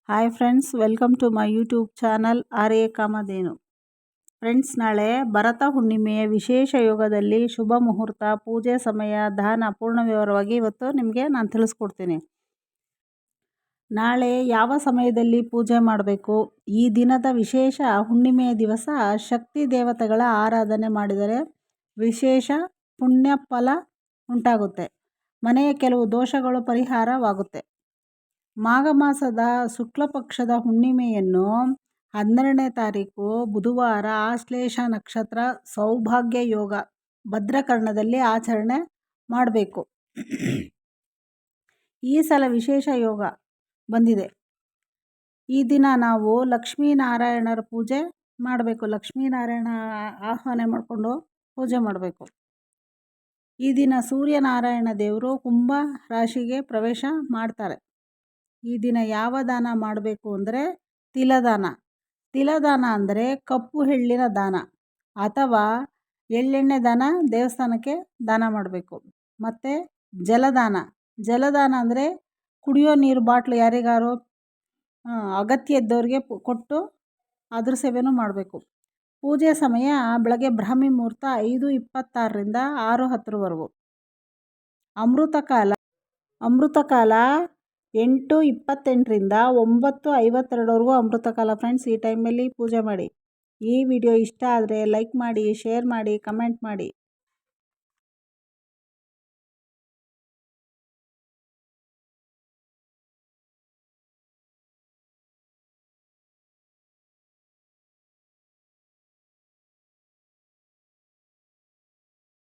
Hi friends, welcome to my YouTube channel Arya Kamadhenu. Friends, ನಾಳೆ ಭರತ ಹುಣ್ಣಿಮೆಯ ವಿಶೇಷ ಯೋಗದಲ್ಲಿ ಶುಭ ಮುಹೂರ್ತ, ಪೂಜೆ ಸಮಯ, ದಾನ ಪೂರ್ಣ ವಿವರವಾಗಿ ಇವತ್ತು ನಿಮಗೆ ನಾನು ತಿಳಿಸ್ಕೊಡ್ತೀನಿ. ನಾಳೆ ಯಾವ ಸಮಯದಲ್ಲಿ ಪೂಜೆ ಮಾಡಬೇಕು, ಈ ದಿನದ ವಿಶೇಷ, ಹುಣ್ಣಿಮೆಯ ದಿವಸ ಶಕ್ತಿ ದೇವತೆಗಳ ಆರಾಧನೆ ಮಾಡಿದರೆ ವಿಶೇಷ ಪುಣ್ಯ ಫಲ ಉಂಟಾಗುತ್ತೆ. ಮನೆಯ ಕೆಲವು ದೋಷಗಳು ಪರಿಹಾರವಾಗುತ್ತೆ. ಮಾಘ ಮಾಸದ ಶುಕ್ಲ ಪಕ್ಷದ ಹುಣ್ಣಿಮೆಯನ್ನು 12ನೇ ತಾರೀಕು ಬುಧವಾರ ಆಶ್ಲೇಷ ನಕ್ಷತ್ರ ಸೌಭಾಗ್ಯ ಯೋಗ ಭದ್ರಕರ್ಣದಲ್ಲಿ ಆಚರಣೆ ಮಾಡಬೇಕು. ಈ ಸಲ ವಿಶೇಷ ಯೋಗ ಬಂದಿದೆ. ಈ ದಿನ ನಾವು ಲಕ್ಷ್ಮೀನಾರಾಯಣರ ಪೂಜೆ ಮಾಡಬೇಕು. ಲಕ್ಷ್ಮೀನಾರಾಯಣ ಆಹ್ವಾನ ಮಾಡಿಕೊಂಡು ಪೂಜೆ ಮಾಡಬೇಕು. ಈ ದಿನ ಸೂರ್ಯನಾರಾಯಣ ದೇವರು ಕುಂಭ ರಾಶಿಗೆ ಪ್ರವೇಶ ಮಾಡ್ತಾರೆ. ಈ ದಿನ ಯಾವ ದಾನ ಮಾಡಬೇಕು ಅಂದರೆ ತಿಲದಾನ. ತಿಲದಾನ ಅಂದರೆ ಕಪ್ಪು ಎಳ್ಳಿನ ದಾನ ಅಥವಾ ಎಳ್ಳೆಣ್ಣೆ ದಾನ, ದೇವಸ್ಥಾನಕ್ಕೆ ದಾನ ಮಾಡಬೇಕು. ಮತ್ತು ಜಲದಾನ. ಜಲದಾನ ಅಂದರೆ ಕುಡಿಯೋ ನೀರು ಬಾಟ್ಲು ಯಾರಿಗಾರು ಅಗತ್ಯ ಇದ್ದವ್ರಿಗೆ ಕೊಟ್ಟು ಅದ್ರ ಸೇವೆನೂ ಮಾಡಬೇಕು. ಪೂಜೆ ಸಮಯ ಬೆಳಗ್ಗೆ ಬ್ರಾಹ್ಮಿ ಮುಹೂರ್ತ 5:26ರಿಂದ 6:10ವರೆಗೂ. ಅಮೃತಕಾಲ 8:28ರಿಂದ 9:52ವರೆಗೂ ಅಮೃತಕಾಲ. ಫ್ರೆಂಡ್ಸ್, ಈ ಟೈಮಲ್ಲಿ ಪೂಜೆ ಮಾಡಿ. ಈ ವಿಡಿಯೋ ಇಷ್ಟ ಆದರೆ ಲೈಕ್ ಮಾಡಿ, ಶೇರ್ ಮಾಡಿ, ಕಮೆಂಟ್ ಮಾಡಿ.